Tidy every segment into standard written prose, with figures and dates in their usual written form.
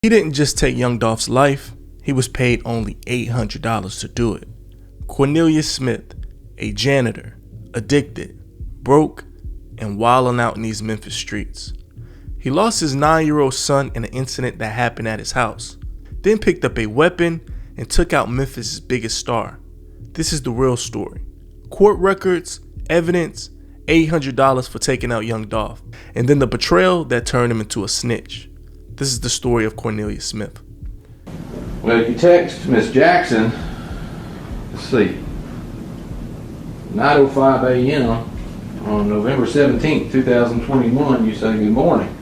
He didn't just take Young Dolph's life, he was paid only $800 to do it. Cornelius Smith, a janitor, addicted, broke, and wilding out in these Memphis streets. He lost his 9-year-old son in an incident that happened at his house, then picked up a weapon and took out Memphis' biggest star. This is the real story. Court records, evidence, $800 for taking out Young Dolph, and then the betrayal that turned him into a snitch. This is the story of Cornelius Smith. Well, you text Miss Jackson, let's see, 9:05 a.m. on November 17th, 2021, you say, good morning.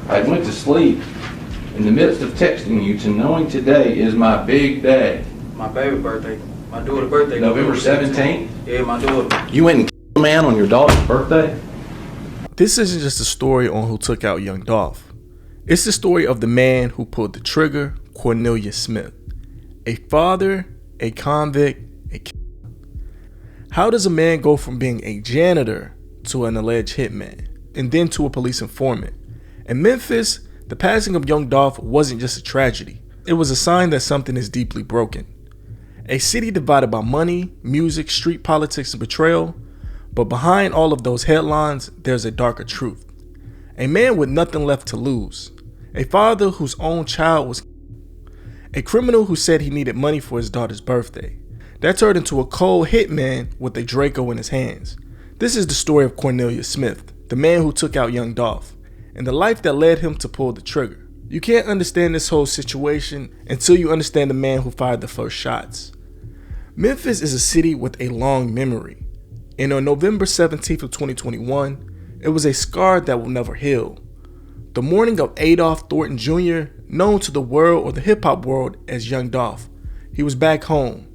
I went to sleep in the midst of texting you to knowing today is my big day. My baby birthday. My daughter's birthday. November 17th? Yeah, my daughter. You went and killed a man on your daughter's birthday? This isn't just a story on who took out Young Dolph. It's the story of the man who pulled the trigger, Cornelius Smith. A father, a convict, a killer. How does a man go from being a janitor to an alleged hitman, and then to a police informant? In Memphis, the passing of Young Dolph wasn't just a tragedy. It was a sign that something is deeply broken. A city divided by money, music, street politics, and betrayal. But behind all of those headlines, there's a darker truth. A man with nothing left to lose. A father whose own child was killed. A criminal who said he needed money for his daughter's birthday. That turned into a cold hitman with a Draco in his hands. This is the story of Cornelius Smith, the man who took out Young Dolph, and the life that led him to pull the trigger. You can't understand this whole situation until you understand the man who fired the first shots. Memphis is a city with a long memory, and on November 17th of 2021, it was a scar that will never heal. The morning of Adolph Thornton Jr., known to the world or the hip-hop world as Young Dolph. He was back home.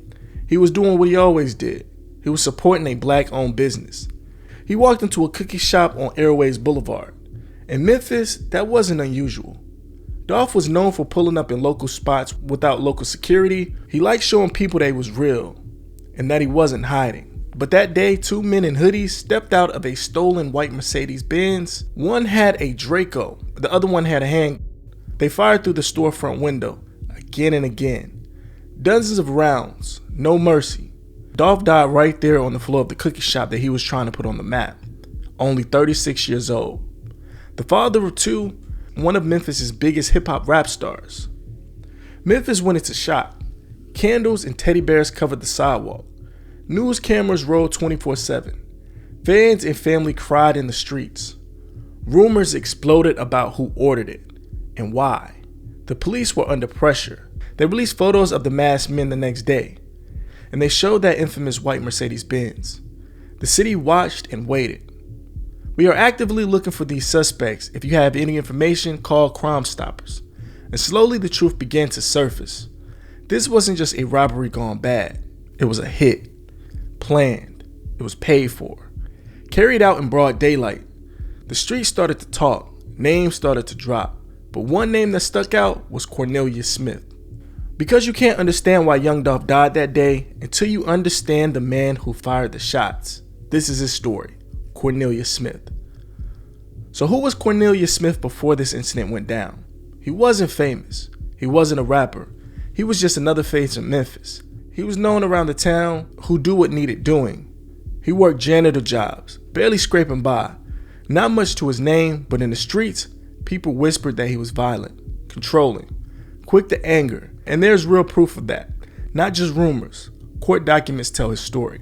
He was doing what he always did. He was supporting a black-owned business. He walked into a cookie shop on Airways Boulevard. In Memphis, that wasn't unusual. Dolph was known for pulling up in local spots without local security. He liked showing people that he was real and that he wasn't hiding. But that day, 2 men in hoodies stepped out of a stolen white Mercedes Benz. One had a Draco, the other one had a handgun. They fired through the storefront window again and again. Dozens of rounds, no mercy. Dolph died right there on the floor of the cookie shop that he was trying to put on the map, only 36 years old. The father of two, one of Memphis' biggest hip-hop rap stars. Memphis went into shock. Candles and teddy bears covered the sidewalk. News cameras rolled 24/7. Fans and family cried in the streets. Rumors exploded about who ordered it and why. The police were under pressure. They released photos of the masked men the next day, and they showed that infamous white Mercedes Benz. The city watched and waited. We are actively looking for these suspects. If you have any information, call Crime Stoppers. And slowly the truth began to surface. This wasn't just a robbery gone bad. It was a hit. Planned. It was paid for. Carried out in broad daylight. The streets started to talk. Names started to drop. But one name that stuck out was Cornelius Smith. Because you can't understand why Young Dolph died that day until you understand the man who fired the shots. This is his story. Cornelius Smith. So who was Cornelius Smith before this incident went down? He wasn't famous. He wasn't a rapper. He was just another face in Memphis. He was known around the town who do what needed doing. He worked janitor jobs, barely scraping by. Not much to his name, but in the streets, people whispered that he was violent, controlling, quick to anger, and there's real proof of that. Not just rumors. Court documents tell his story.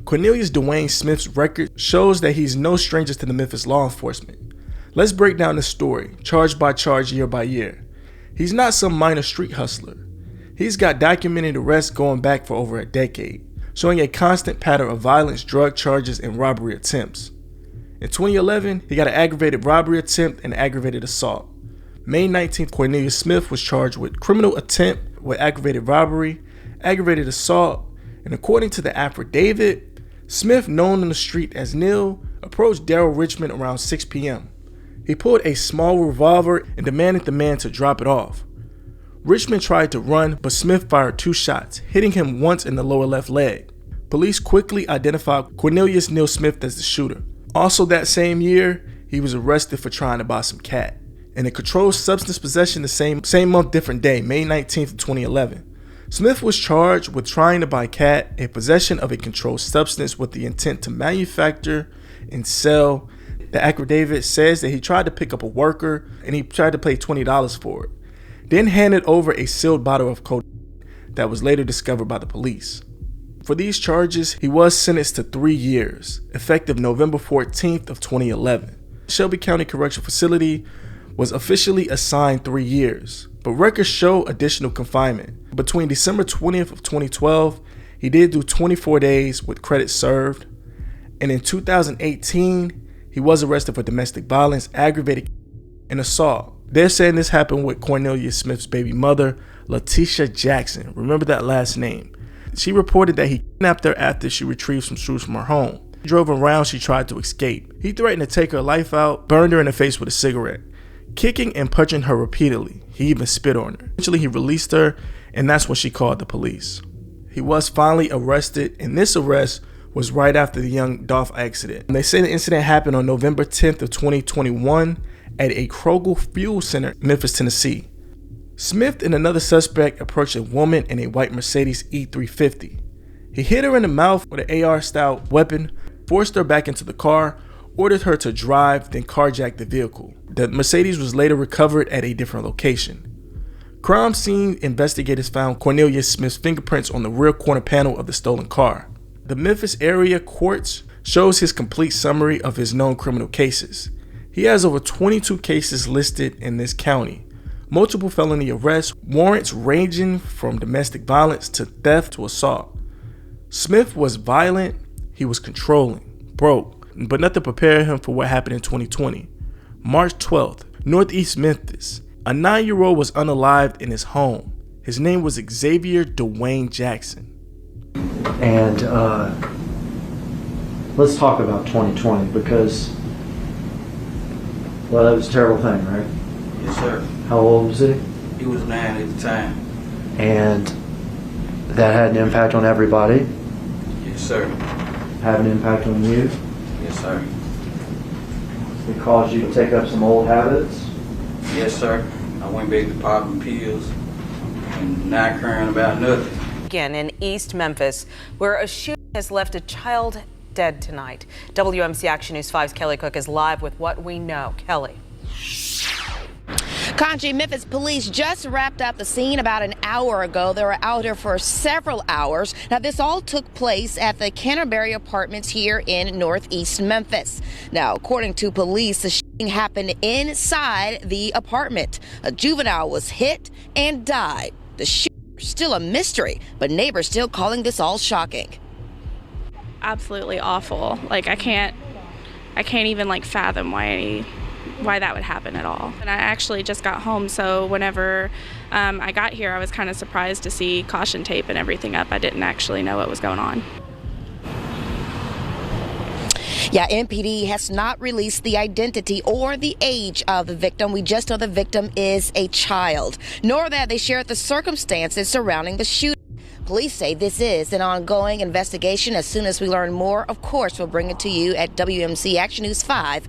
Cornelius Dwayne Smith's record shows that he's no stranger to the Memphis law enforcement. Let's break down this story, charge by charge, year by year. He's not some minor street hustler. He's got documented arrests going back for over a decade, showing a constant pattern of violence, drug charges, and robbery attempts. In 2011, he got an aggravated robbery attempt and aggravated assault. May 19th, Cornelius Smith was charged with criminal attempt with aggravated robbery, aggravated assault, and according to the affidavit, Smith, known on the street as Neil, approached Daryl Richmond around 6 p.m. He pulled a small revolver and demanded the man to drop it off. Richmond tried to run, but Smith fired 2 shots, hitting him once in the lower left leg. Police quickly identified Cornelius Neil Smith as the shooter. Also that same year, he was arrested for trying to buy some cat. and a controlled substance possession the same month, different day, May 19th, 2011. Smith was charged with trying to buy cat, a possession of a controlled substance with the intent to manufacture and sell. The affidavit says that he tried to pick up a worker and he tried to pay $20 for it, then handed over a sealed bottle of codeine that was later discovered by the police. For these charges, he was sentenced to 3 years, effective November 14th of 2011. Shelby County Correctional Facility was officially assigned 3 years, but records show additional confinement. Between December 20th of 2012, he did do 24 days with credit served, and in 2018, he was arrested for domestic violence, aggravated and assault. They're saying this happened with Cornelius Smith's baby mother, Letitia Jackson. Remember that last name. She reported that he kidnapped her after she retrieved some shoes from her home. He drove around, she tried to escape. He threatened to take her life out, burned her in the face with a cigarette, kicking and punching her repeatedly. He even spit on her. Eventually, he released her, and that's when she called the police. He was finally arrested, and this arrest was right after the Young Dolph accident. And they say the incident happened on November 10th of 2021 at a Kroger fuel center in Memphis, Tennessee. Smith and another suspect approached a woman in a white Mercedes E350. He hit her in the mouth with an AR-style weapon, forced her back into the car, ordered her to drive, then carjacked the vehicle. The Mercedes was later recovered at a different location. Crime scene investigators found Cornelius Smith's fingerprints on the rear corner panel of the stolen car. The Memphis area courts shows his complete summary of his known criminal cases. He has over 22 cases listed in this county. Multiple felony arrests, warrants ranging from domestic violence to theft to assault. Smith was violent, he was controlling, broke, but nothing prepared him for what happened in 2020. March 12th, Northeast Memphis. A 9-year-old was unalived in his home. His name was Xavier Dwayne Jackson. And let's talk about 2020 because, well, that was a terrible thing, right? Yes, sir. How old was he? He was 9 at the time. And that had an impact on everybody. Yes, sir. Had an impact on you. Yes, sir. It caused you to take up some old habits. Yes, sir. I went back to popping pills and not caring about nothing. Again in East Memphis, where a shooting has left a child dead tonight. WMC Action News 5's Kelly Cook is live with what we know. Kelly. Kanji, Memphis police just wrapped up the scene about an hour ago. They were out here for several hours. Now, this all took place at the Canterbury Apartments here in Northeast Memphis. Now, according to police, the shooting happened inside the apartment. A juvenile was hit and died. The shooter still a mystery, but neighbors still calling this all shocking. Absolutely awful. Like I can't even fathom why that would happen at all. And I actually just got home, so whenever I got here, I was kind of surprised to see caution tape and everything up. I didn't actually know what was going on. Yeah, MPD has not released the identity or the age of the victim. We just know the victim is a child, nor that they shared the circumstances surrounding the shooting. Police say this is an ongoing investigation. As soon as we learn more, of course, we'll bring it to you at WMC Action News 5.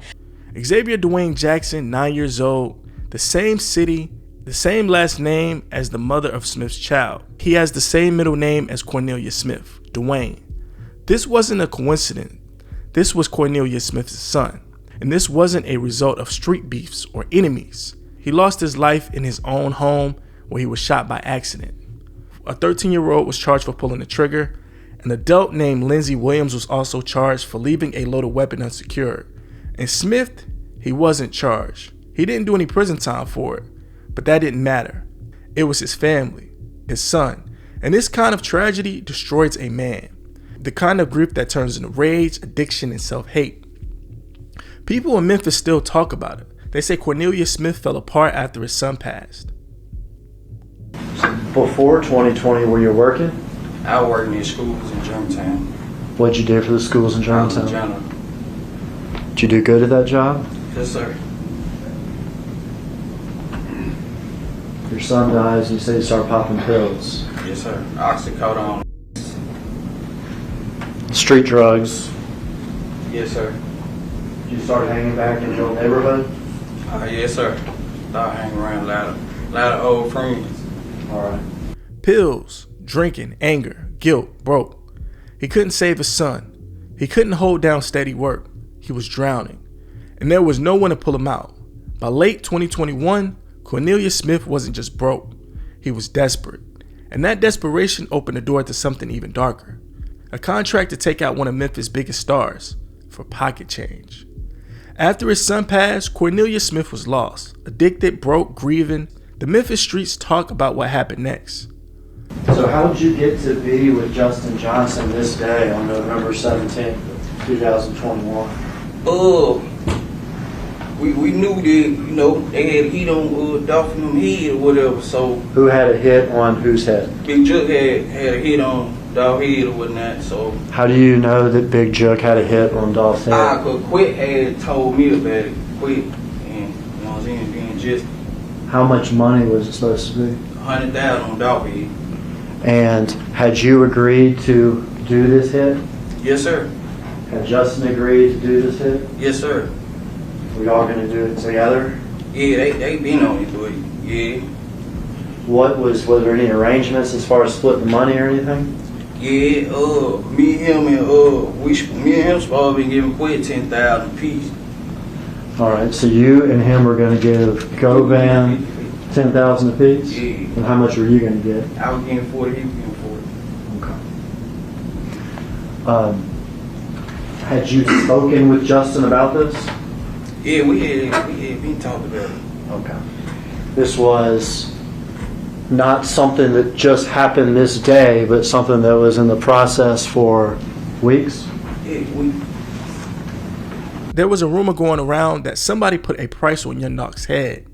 Xavier Dwayne Jackson, 9 years old, the same city, the same last name as the mother of Smith's child. He has the same middle name as Cornelius Smith, Dwayne. This wasn't a coincidence. This was Cornelius Smith's son, and this wasn't a result of street beefs or enemies. He lost his life in his own home where he was shot by accident. A 13-year-old was charged for pulling the trigger. An adult named Lindsey Williams was also charged for leaving a loaded weapon unsecured. And Smith, he wasn't charged. He didn't do any prison time for it, but that didn't matter. It was his family, his son, and this kind of tragedy destroys a man. The kind of grief that turns into rage, addiction, and self-hate. People in Memphis still talk about it. They say Cornelius Smith fell apart after his son passed. So before 2020, were you working? I worked in schools in Germantown. What'd you do for the schools in I was a Germantown? janitor. Did you do good at that job? Yes, sir. Your son dies and you say you start popping pills. Yes, sir. Oxycodone. Street drugs. Yes, sir. Did you start hanging back in your neighborhood? Yes, sir. Start hanging around a lot of old friends. All right. Pills, drinking, anger, guilt, broke. He couldn't save his son. He couldn't hold down steady work. He was drowning. And there was no one to pull him out. By late 2021, Cornelius Smith wasn't just broke. He was desperate. And that desperation opened the door to something even darker. A contract to take out one of Memphis' biggest stars for pocket change. After his son passed, Cornelius Smith was lost, addicted, broke, grieving. The Memphis streets talk about what happened next. So how did you get to be with Justin Johnson this day on November 17th, 2021? We knew that, you know, they had a hit on Dolph in them head or whatever, so. Who had a hit on whose head? Big Juck had a hit on Dolph head or whatnot, so. How do you know that Big Juck had a hit on Dolph's head? Cause Quit had told me about it, Quit, and you know what I'm saying, being just. How much money was it supposed to be? $100,000 on Dolph head. And had you agreed to do this hit? Yes, sir. Had Justin agreed to do this hit? Yes, sir. We all going to do it together? Yeah, they been on it, but yeah. Was there any arrangements as far as splitting the money or anything? Yeah, me and him supposed to be giving Quit $10,000 apiece. All right, so you and him were going to give Govan $10,000 apiece? Yeah. And how much were you going to get? I was getting 40, he was getting 40. Okay. Had you spoken with Justin about this? Yeah, we had been talking about it. Okay. This was not something that just happened this day, but something that was in the process for weeks? Yeah, There was a rumor going around that somebody put a price on Young Dolph's head,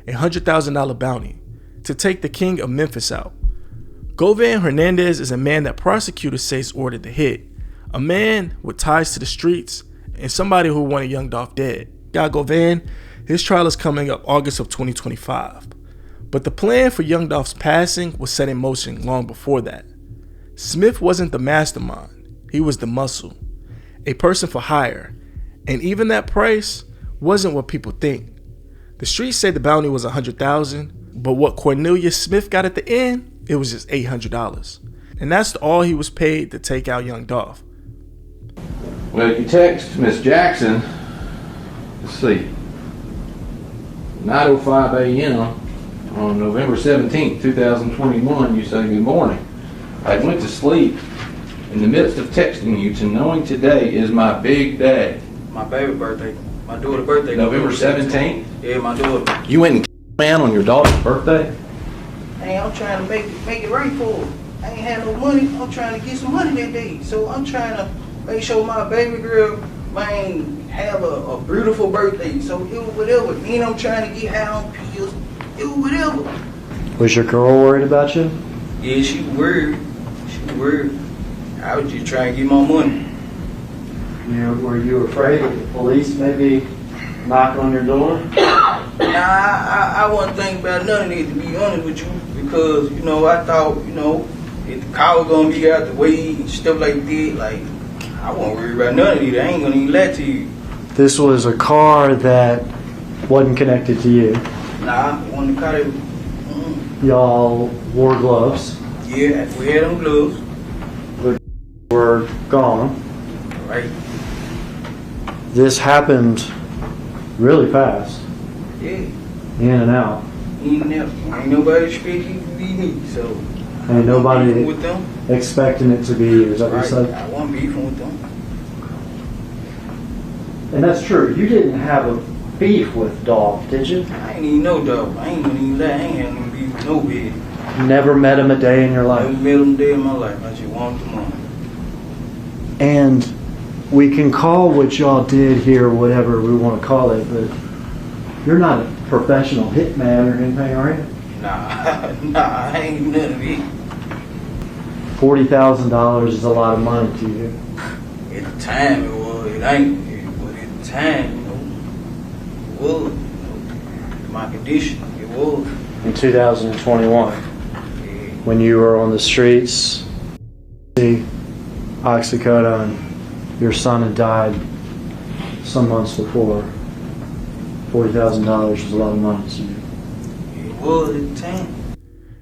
a $100,000 bounty, to take the king of Memphis out. Govan Hernandez is a man that prosecutors say ordered the hit, a man with ties to the streets, and somebody who wanted Young Dolph dead. Govan, his trial is coming up August of 2025. But the plan for Young Dolph's passing was set in motion long before that. Smith wasn't the mastermind, he was the muscle, a person for hire, and even that price wasn't what people think. The streets say the bounty was $100,000, but what Cornelius Smith got at the end, it was just $800. And that's all he was paid to take out Young Dolph. Well, if you text Miss Jackson, let's see, 9:05 a.m. on November 17th, 2021, you say, good morning. I went to sleep in the midst of texting you to knowing today is my big day. my baby birthday. My daughter's birthday. November 17th? Yeah, my daughter. You went and man on your daughter's birthday? Hey, I'm trying to make it right for her. I ain't had no money. I'm trying to get some money that day. So I'm trying to make sure my baby girl, man, have a beautiful birthday. So it was whatever. Me, I'm trying to get high on pills. It was whatever. Was your girl worried about you? Yeah, she was worried. She was worried. I was just trying to get my money. Were you afraid that the police maybe knock on your door? Nah, I wasn't thinking about none of it, to be honest with you, because, I thought, if the car was going to be out the way and stuff like that, like, I wasn't worried about none of it. I ain't going to even lie to you. This was a car that wasn't connected to you. Nah, when the car, Y'all wore gloves. yeah, we had them gloves. Were gone. Right. This happened really fast. Yeah. In and out. Ain't nobody expecting you to be me, so. Ain't nobody beefing with them. expecting it to be you. Is that what Right. you said? I wasn't beefing with them. And that's true. You didn't have a beef with Dolph, did you? I ain't even know dog. I ain't gonna even lie. I ain't had no beef with nobody. You never met him a day in your I life. never met him a day in my life. I just wanted the money. And we can call what y'all did here whatever we want to call it, but you're not a professional hitman or anything, are you? Nah, I ain't none of it. $40,000 is a lot of money to you. At the time it was, it ain't, but at the time, it was. My condition, it was. In 2021, Yeah. when you were on the streets, Oxycodone, and your son had died some months before, $40,000 was a lot of money to you. was at the time.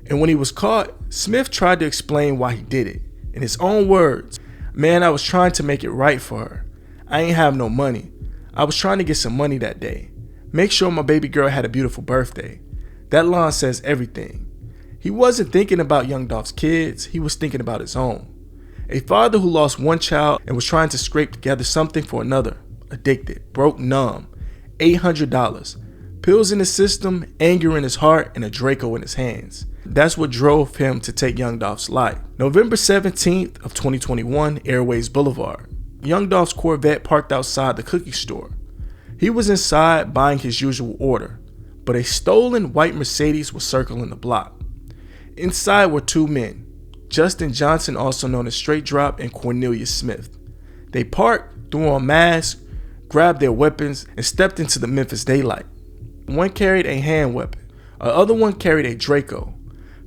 And when he was caught, Smith tried to explain why he did it. In his own words, "Man, I was trying to make it right for her. I ain't have no money. I was trying to get some money that day. Make sure my baby girl had a beautiful birthday." That line says everything. He wasn't thinking about Young Dolph's kids, he was thinking about his own. A father who lost one child and was trying to scrape together something for another. Addicted, broke, numb. $800. Pills in his system, anger in his heart, and a Draco in his hands. That's what drove him to take Young Dolph's life. November 17th of 2021, Airways Boulevard. Young Dolph's Corvette parked outside the cookie store. He was inside buying his usual order, but a stolen white Mercedes was circling the block. Inside were two men, Justin Johnson, also known as Straight Drop, and Cornelius Smith. They parked, threw on masks, grabbed their weapons, and stepped into the Memphis daylight. One carried a hand weapon, the other one carried a Draco.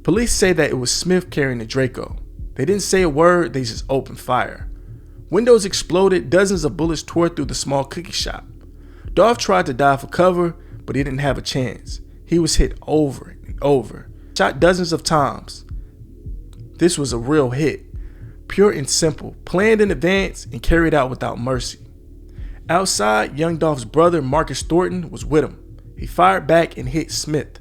Police say that it was Smith carrying the Draco. They didn't say a word, they just opened fire. Windows exploded, dozens of bullets tore through the small cookie shop. Dolph tried to dive for cover, but he didn't have a chance. He was hit over and over, shot dozens of times. This was a real hit, pure and simple, planned in advance and carried out without mercy. Outside, Young Dolph's brother Marcus Thornton was with him. He fired back and hit Smith.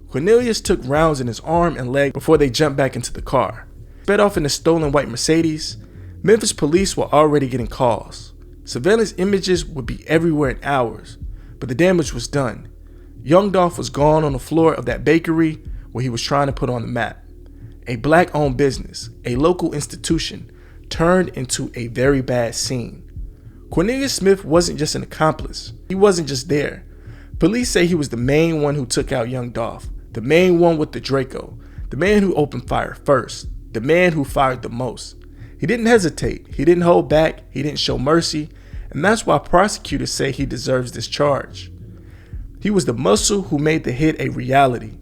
Cornelius took rounds in his arm and leg before they jumped back into the car. Sped off in the stolen white Mercedes. Memphis police were already getting calls. Surveillance images would be everywhere in hours, but the damage was done. Young Dolph was gone on the floor of that bakery where he was trying to put on the map. A black-owned business, a local institution, turned into a very bad scene. Cornelius Smith wasn't just an accomplice. He wasn't just there. Police say he was the main one who took out Young Dolph, the main one with the Draco, the man who opened fire first, the man who fired the most. He didn't hesitate, he didn't hold back, he didn't show mercy, and that's why prosecutors say he deserves this charge. He was the muscle who made the hit a reality.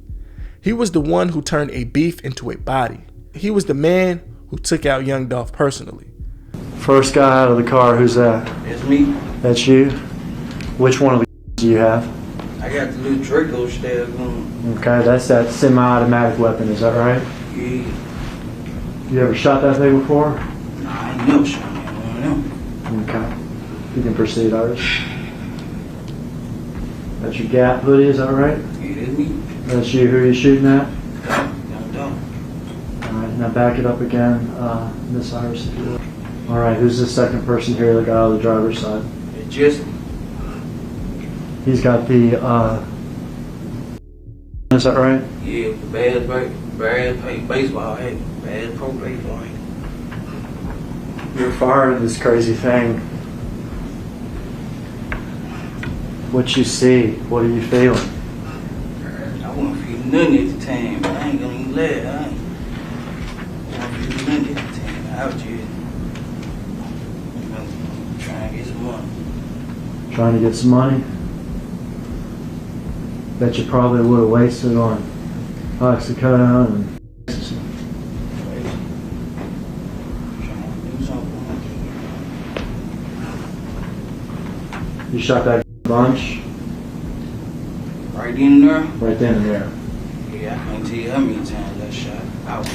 He was the one who turned a beef into a body. He was the man who took out Young Dolph personally. First guy out of the car, who's that? It's me. That's you? Which one of the do you have? I got the little Draco still going. Okay, that's that semi-automatic weapon, is that right? Yeah. You ever shot that thing before? Nah, I ain't never shot that one of them. Okay. You can proceed, Artis. That's your Gap hoodie, is that right? Yeah, that's me. That's you. Who are you shooting at? Young Dolph. Alright, now back it up again, Miss Iris, if you will. Alright, who's the second person here that got out of the driver's side? It's Justin. He's got the, is that right? Yeah, bad baseball hat, bad pro baseball hat. You're firing this crazy thing. What you see? What are you feeling? I wasn't feeling nothing at the time, but I ain't gonna even lie. I wasn't feeling nothing at the time. I was just trying to get some money. Trying to get some money? Bet you probably would have wasted on oxycodone and ecstasy. You shot that bunch? Right then and there? Right then and there. Yeah, I can't tell you how many times I shot. I was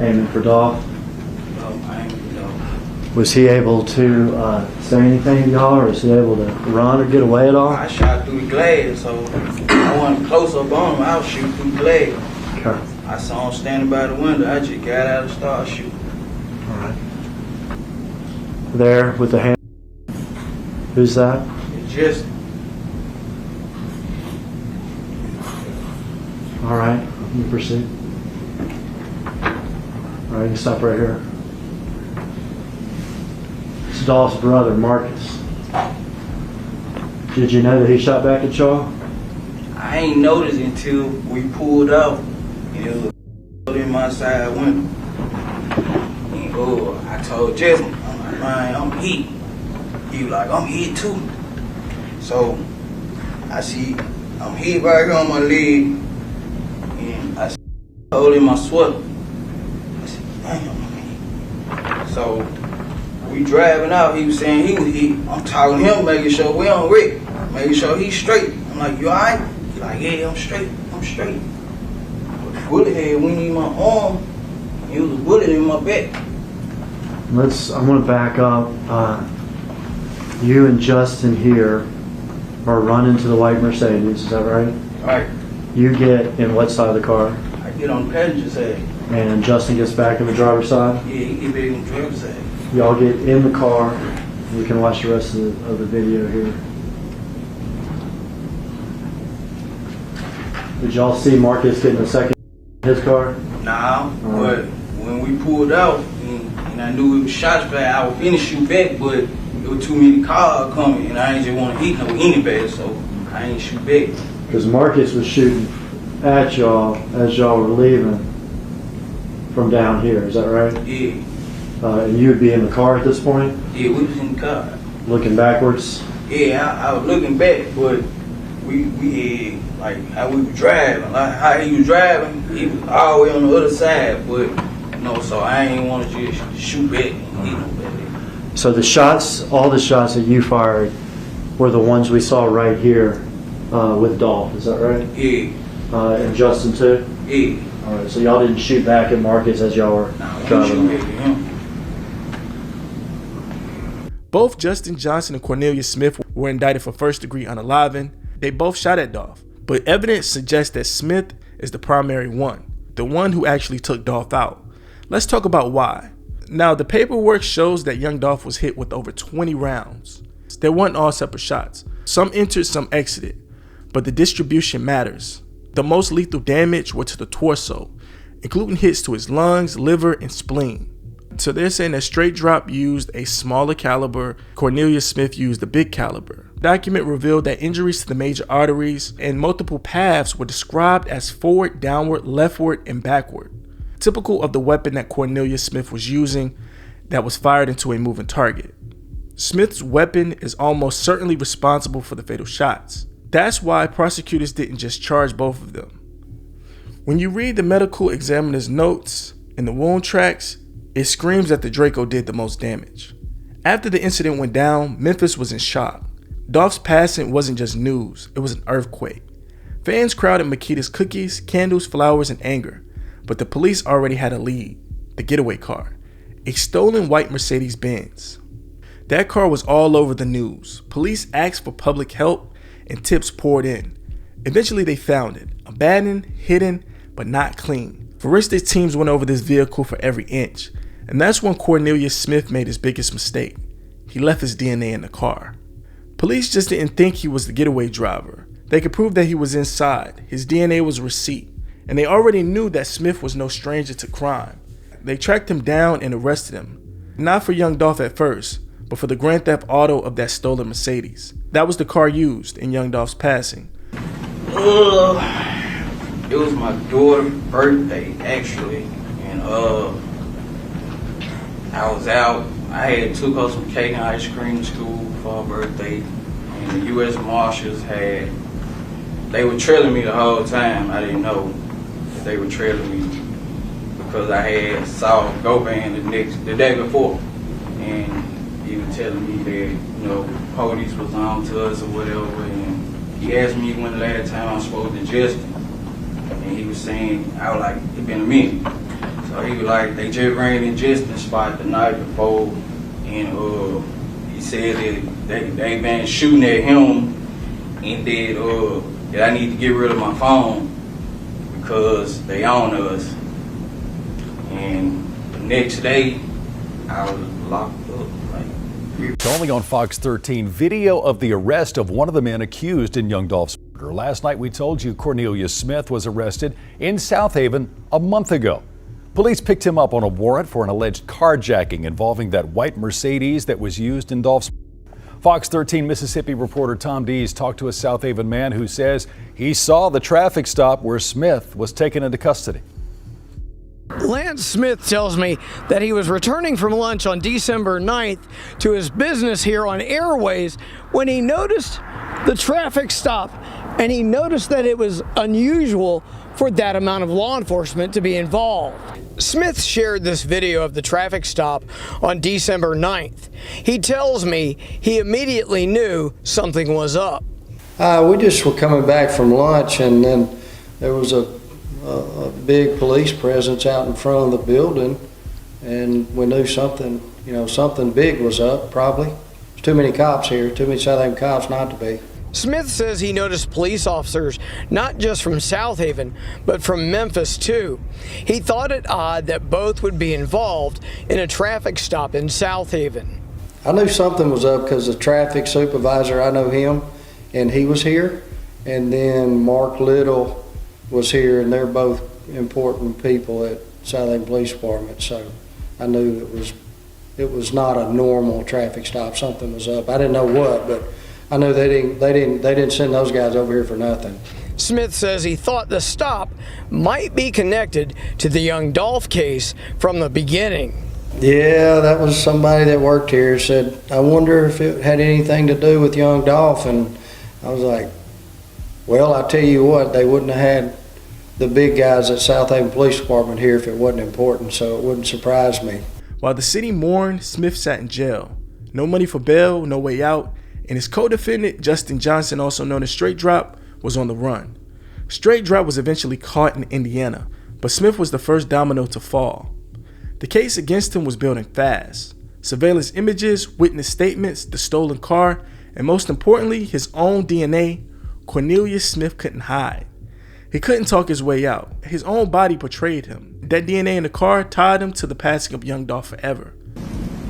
Aiming for Dolph? I ain't Was he able to say anything to y'all, or was he able to run or get away at all? I shot through the glass, so I wasn't close up on him. I was shooting through the glass. Okay. I saw him standing by the window. I just got out and started shooting. All right. There with the hand. Who's that? It's just All right. You proceed. All right, you can stop right here. It's Dolph's brother, Marcus. Did you know that he shot back at y'all? I ain't noticed until we pulled out and it was in my side window. And I told Jesse, I'm like, man, I'm hit. He was like, I'm hit too. So I see I'm hit right here on my leg, and I see holding my sweater. I said, damn, I'm hit. So we driving out, he was saying he was hit. I'm talking to him, making sure we on wreck, making sure he's straight. I'm like, you alright? He's like, yeah, I'm straight. But the bullet head went in my arm. It was a bullet in my back. I'm gonna back up. You and Justin here are running to the white Mercedes, is that right? Right. You get in what side of the car? I get on the passenger side. And Justin gets back in the driver's side? Yeah, he get back in the driver's side. Y'all get in the car. You can watch the rest of the video here. Did y'all see Marcus getting a second in his car? Nah, but when we pulled out and I knew it was shots back, I was finna shoot back, but there were too many cars coming and I ain't just want to hit anybody, so I ain't shoot back. Because Marcus was shooting at y'all as y'all were leaving from down here, is that right? Yeah. And you would be in the car at this point? Yeah, we was in the car. Looking backwards? Yeah, I was looking back, but we had, like, how we were driving. Like, how he was driving, he was all the way on the other side, but, you know, so I ain't want to just shoot back and hit nobody. So the shots, all the shots that you fired were the ones we saw right here with Dolph, is that right? Yeah. And Justin too? Yeah. All right, so y'all didn't shoot back at Marcus as y'all were driving? Shoot back at him. Both Justin Johnson and Cornelius Smith were indicted for first-degree unaliving. They both shot at Dolph, but evidence suggests that Smith is the primary one, the one who actually took Dolph out. Let's talk about why. Now, the paperwork shows that Young Dolph was hit with over 20 rounds. They weren't all separate shots. Some entered, some exited, but the distribution matters. The most lethal damage were to the torso, including hits to his lungs, liver, and spleen. So they're saying that Straight Drop used a smaller caliber, Cornelius Smith used a big caliber. The document revealed that injuries to the major arteries and multiple paths were described as forward, downward, leftward, and backward, typical of the weapon that Cornelius Smith was using that was fired into a moving target. Smith's weapon is almost certainly responsible for the fatal shots. That's why prosecutors didn't just charge both of them. When you read the medical examiner's notes and the wound tracks, it screams that the Draco did the most damage. After the incident went down, Memphis was in shock. Dolph's passing wasn't just news, it was an earthquake. Fans crowded Makeda's cookies, candles, flowers, and anger, but the police already had a lead: the Getaway Car, a stolen white Mercedes-Benz. That car was all over the news. Police asked for public help and tips poured in. Eventually they found it, abandoned, hidden, but not clean. Forensic teams went over this vehicle for every inch, and that's when Cornelius Smith made his biggest mistake. He left his DNA in the car. Police just didn't think he was the getaway driver. They could prove that he was inside. His DNA was a receipt, and they already knew that Smith was no stranger to crime. They tracked him down and arrested him, not for Young Dolph at first, but for the grand theft auto of that stolen Mercedes. That was the car used in Young Dolph's passing. It was my daughter's birthday, actually, and I was out. I had took her some cake and ice cream to school for her birthday, and the U.S. Marshals they were trailing me the whole time. I didn't know that they were trailing me because I had saw Go-Ban the day before, and he was telling me that, police was on to us or whatever, and he asked me when the last time I spoke to Justin. And he was saying, I was like, it been a minute. So he was like, they just ran in Justin's spot the night before, and he said that they been shooting at him, and that I need to get rid of my phone because they own us. And the next day, I was locked up. Only on Fox 13, video of the arrest of one of the men accused in Young Dolph's murder. Last night we told you Cornelius Smith was arrested in South Haven a month ago. Police picked him up on a warrant for an alleged carjacking involving that white Mercedes that was used in Dolph's murder. Fox 13 Mississippi reporter Tom Dees talked to a South Haven man who says he saw the traffic stop where Smith was taken into custody. Lance Smith tells me that he was returning from lunch on December 9th to his business here on Airways when he noticed the traffic stop, and he noticed that it was unusual for that amount of law enforcement to be involved. Smith shared this video of the traffic stop on December 9th. He tells me he immediately knew something was up. We just were coming back from lunch, and then there was a big police presence out in front of the building, and we knew something, something big was up, probably. There's too many cops here, too many South Haven cops not to be. Smith says he noticed police officers not just from South Haven, but from Memphis too. He thought it odd that both would be involved in a traffic stop in South Haven. I knew something was up because the traffic supervisor, I know him, and he was here. And then Mark Little was here, and they're both important people at South Haven Police Department. So I knew it was not a normal traffic stop. Something was up. I didn't know what, but I know they didn't send those guys over here for nothing. Smith says he thought the stop might be connected to the Young Dolph case from the beginning. Yeah, that was somebody that worked here said, I wonder if it had anything to do with Young Dolph. And I was like, well, I tell you what, they wouldn't have had the big guys at South Haven Police Department here if it wasn't important, so it wouldn't surprise me. While the city mourned, Smith sat in jail. No money for bail, no way out, and his co-defendant, Justin Johnson, also known as Straight Drop, was on the run. Straight Drop was eventually caught in Indiana, but Smith was the first domino to fall. The case against him was building fast. Surveillance images, witness statements, the stolen car, and most importantly, his own DNA, Cornelius Smith couldn't hide. He couldn't talk his way out. His own body portrayed him. That DNA in the car tied him to the passing of Young Dolph forever.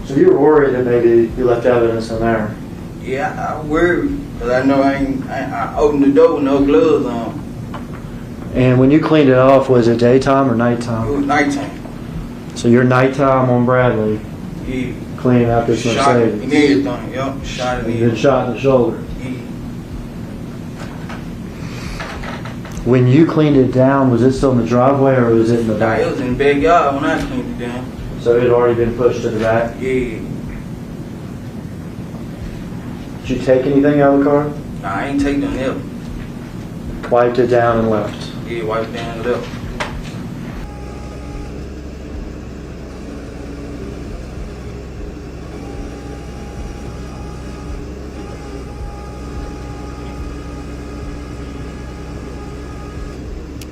So you were worried that maybe you left evidence in there? Yeah, I worried, because I know I opened the door with no gloves on. And when you cleaned it off, was it daytime or nighttime? It was nighttime. So your nighttime on Bradley, Yeah. cleaning out this Shot Mercedes. and everything, yup. Shot And it you been shot in the shoulder. Yeah. When you cleaned it down, was it still in the driveway or was it in the Nah, back? it was in the backyard when I cleaned it down. So it had already been pushed to the back? Yeah. Did you take anything out of the car? Nah, I ain't taking them ever. Wiped it down and left? Yeah, wiped down and left.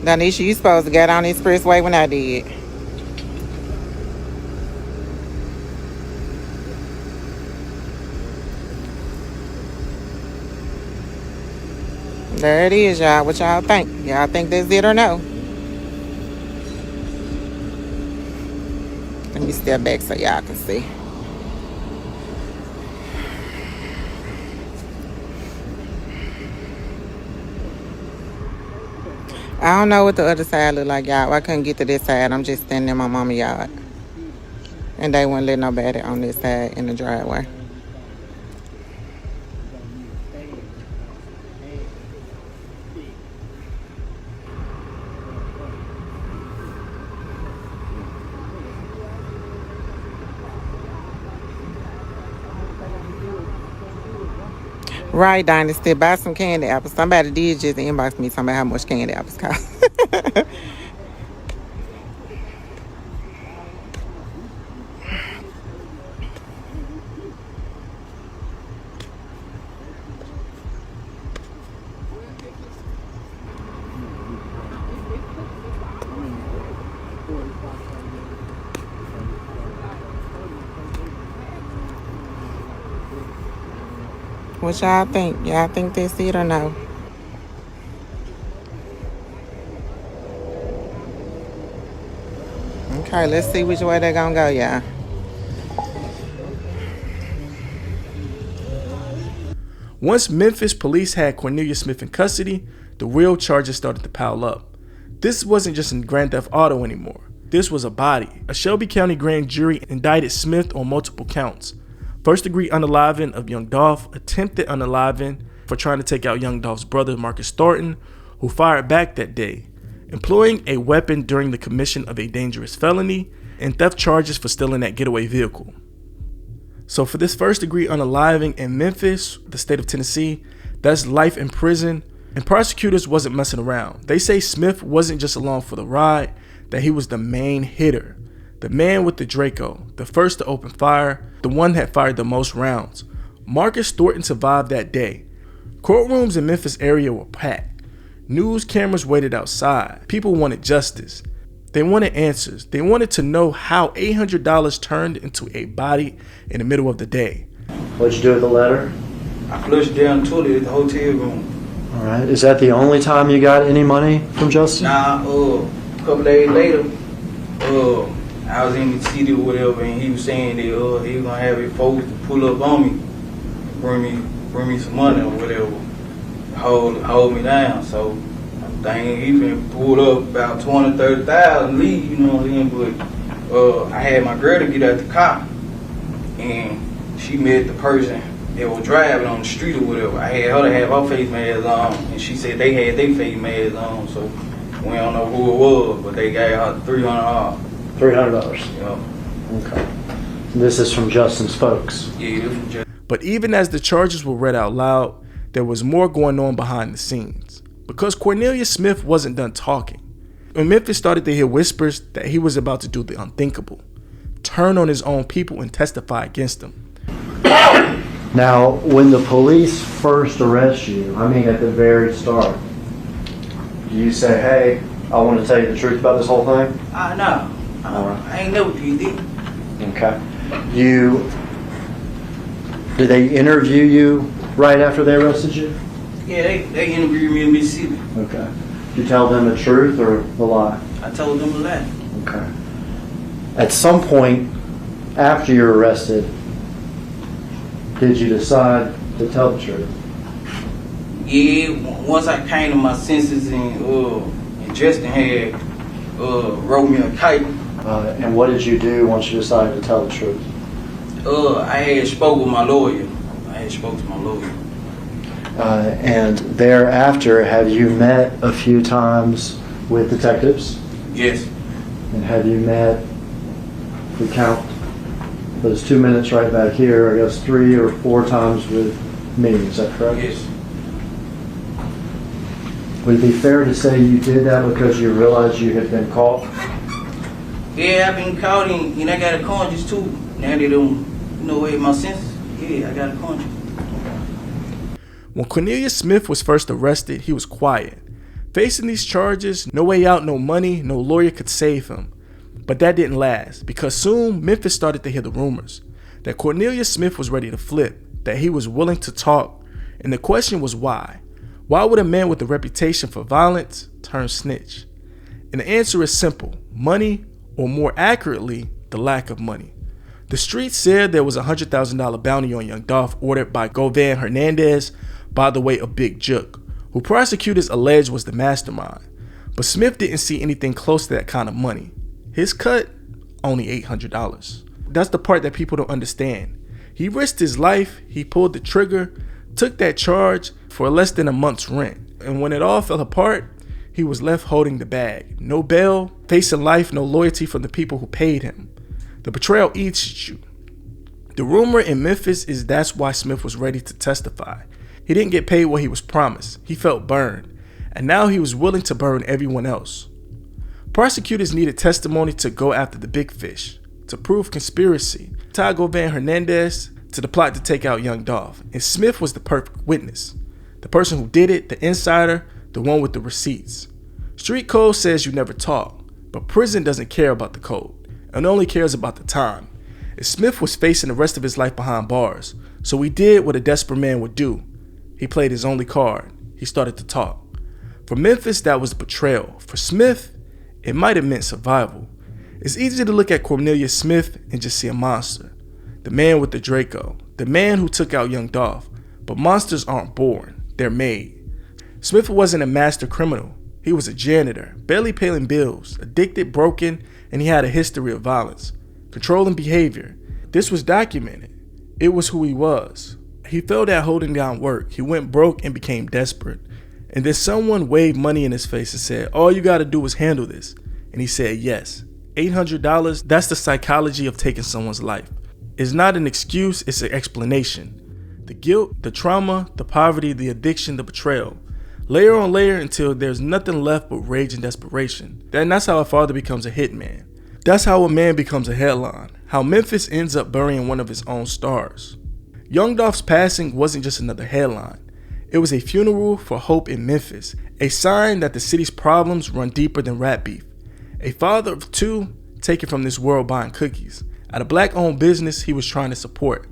Danisha, you supposed to get on the expressway when I did. There it is, y'all. What y'all think? Y'all think that's it or no? Let me step back so y'all can see. I don't know what the other side look like, y'all. I couldn't get to this side. I'm just standing in my mama's yard. And they wouldn't let nobody on this side in the driveway. Right, Dynasty, buy some candy apples. Somebody did just inbox me talking about how much candy apples cost. What y'all think? Y'all think that's it or no? Okay, let's see which way they're gonna go, y'all. Once Memphis police had Cornelius Smith in custody, the real charges started to pile up. This wasn't just a grand theft auto anymore. This was a body. A Shelby County grand jury indicted Smith on multiple counts. First-degree unaliving of Young Dolph, attempted unaliving for trying to take out Young Dolph's brother Marcus Thornton, who fired back that day, employing a weapon during the commission of a dangerous felony, and theft charges for stealing that getaway vehicle. So for this first-degree unaliving in Memphis, the state of Tennessee, that's life in prison, and prosecutors wasn't messing around. They say Smith wasn't just along for the ride, that he was the main hitter. The man with the Draco, the first to open fire, the one that fired the most rounds. Marcus Thornton survived that day. Courtrooms in Memphis area were packed. News cameras waited outside. People wanted justice. They wanted answers. They wanted to know how $800 turned into a body in the middle of the day. What'd you do with the letter? I flushed down the toilet at the hotel room. All right. Is that the only time you got any money from Justin? Nah, a couple days later, I was in the city or whatever, and he was saying that he was gonna have his folks to pull up on me, bring me some money or whatever, hold me down. So dang, he been pulled up about 20, 30,000 leave, you know what I mean? But I had my girl to get out the car, and she met the person that was driving on the street or whatever. I had her to have her face mask on, and she said they had their face masks on, so we don't know who it was, but they gave her $300. $300. Yeah. Okay. This is from Justin's folks. Yeah, this from Justin. But even as the charges were read out loud, there was more going on behind the scenes. Because Cornelius Smith wasn't done talking. When Memphis started to hear whispers that he was about to do the unthinkable, turn on his own people and testify against them. Now, when the police first arrest you, I mean at the very start, do you say, hey, I want to tell you the truth about this whole thing? No. I ain't never did it. Okay. Did they interview you right after they arrested you? Yeah, they interviewed me in Mississippi. Okay. Did you tell them the truth or the lie? I told them a lie. Okay. At some point after you're arrested, did you decide to tell the truth? Yeah, once I came to my senses and Justin had wrote me a kite. And what did you do once you decided to tell the truth? I had spoke with my lawyer. And thereafter, have you met a few times with detectives? Yes. And have you met, if we count those 2 minutes right back here, I guess 3 or 4 times with me, is that correct? Yes. Would it be fair to say you did that because you realized you had been caught? Yeah, I've been caught and I got a conscience too. Now they don't know my senses. Yeah, I got a conscience. When Cornelius Smith was first arrested, he was quiet. Facing these charges, no way out, no money, no lawyer could save him. But that didn't last, because soon Memphis started to hear the rumors that Cornelius Smith was ready to flip, that he was willing to talk, and the question was why? Why would a man with a reputation for violence turn snitch? And the answer is simple: money, or more accurately, the lack of money. The streets said there was a $100,000 bounty on Young Dolph ordered by Govan Hernandez, by the way of Big Jook, who prosecutors alleged was the mastermind. But Smith didn't see anything close to that kind of money. His cut, only $800. That's the part that people don't understand. He risked his life, he pulled the trigger, took that charge for less than a month's rent. And when it all fell apart, he was left holding the bag. No bail, facing life, no loyalty from the people who paid him. The betrayal eats at you. The rumor in Memphis is that's why Smith was ready to testify. He didn't get paid what he was promised. He felt burned. And now he was willing to burn everyone else. Prosecutors needed testimony to go after the big fish, to prove conspiracy, tie Govan Hernandez to the plot to take out Young Dolph. And Smith was the perfect witness. The person who did it, the insider, the one with the receipts. Street code says you never talk, but prison doesn't care about the code and only cares about the time. And Smith was facing the rest of his life behind bars, so he did what a desperate man would do. He played his only card. He started to talk. For Memphis, that was betrayal. For Smith, it might have meant survival. It's easy to look at Cornelius Smith and just see a monster. The man with the Draco. The man who took out Young Dolph. But monsters aren't born. They're made. Smith wasn't a master criminal. He was a janitor, barely paying bills, addicted, broken, and he had a history of violence, controlling behavior. This was documented. It was who he was. He failed at holding down work. He went broke and became desperate. And then someone waved money in his face and said, all you got to do is handle this. And he said yes. $800, that's the psychology of taking someone's life. It's not an excuse, it's an explanation. The guilt, the trauma, the poverty, the addiction, the betrayal. Layer on layer until there's nothing left but rage and desperation. And that's how a father becomes a hitman. That's how a man becomes a headline. How Memphis ends up burying one of his own stars. Young Dolph's passing wasn't just another headline. It was a funeral for hope in Memphis, a sign that the city's problems run deeper than rat beef. A father of two taken from this world buying cookies at a black-owned business he was trying to support.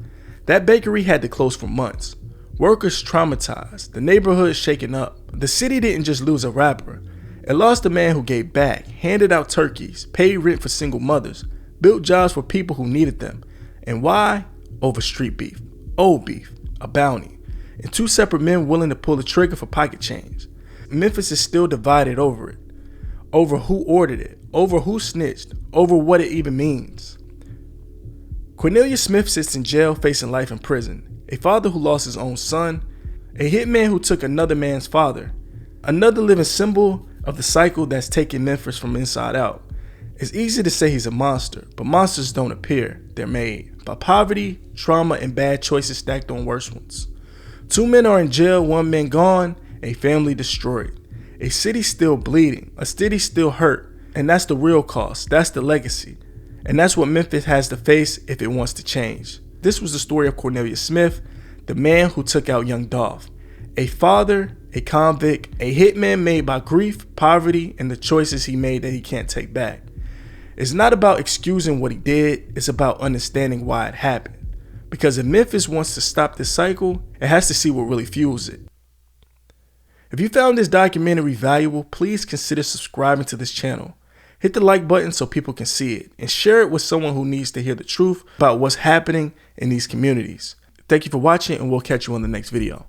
That bakery had to close for months. Workers traumatized, the neighborhood shaken up. The city didn't just lose a rapper. It lost a man who gave back, handed out turkeys, paid rent for single mothers, built jobs for people who needed them. And why? Over street beef, old beef, a bounty, and two separate men willing to pull the trigger for pocket change. Memphis is still divided over it, over who ordered it, over who snitched, over what it even means. Cornelius Smith sits in jail facing life in prison. A father who lost his own son, a hitman who took another man's father, another living symbol of the cycle that's taken Memphis from inside out. It's easy to say he's a monster, but monsters don't appear, they're made by poverty, trauma, and bad choices stacked on worse ones. Two men are in jail, one man gone, a family destroyed, a city still bleeding, a city still hurt, and that's the real cost, that's the legacy, and that's what Memphis has to face if it wants to change. This was the story of Cornelius Smith, the man who took out Young Dolph. A father, a convict, a hitman made by grief, poverty, and the choices he made that he can't take back. It's not about excusing what he did, it's about understanding why it happened. Because if Memphis wants to stop this cycle, it has to see what really fuels it. If you found this documentary valuable, please consider subscribing to this channel. Hit the like button so people can see it, and share it with someone who needs to hear the truth about what's happening in these communities. Thank you for watching, and we'll catch you on the next video.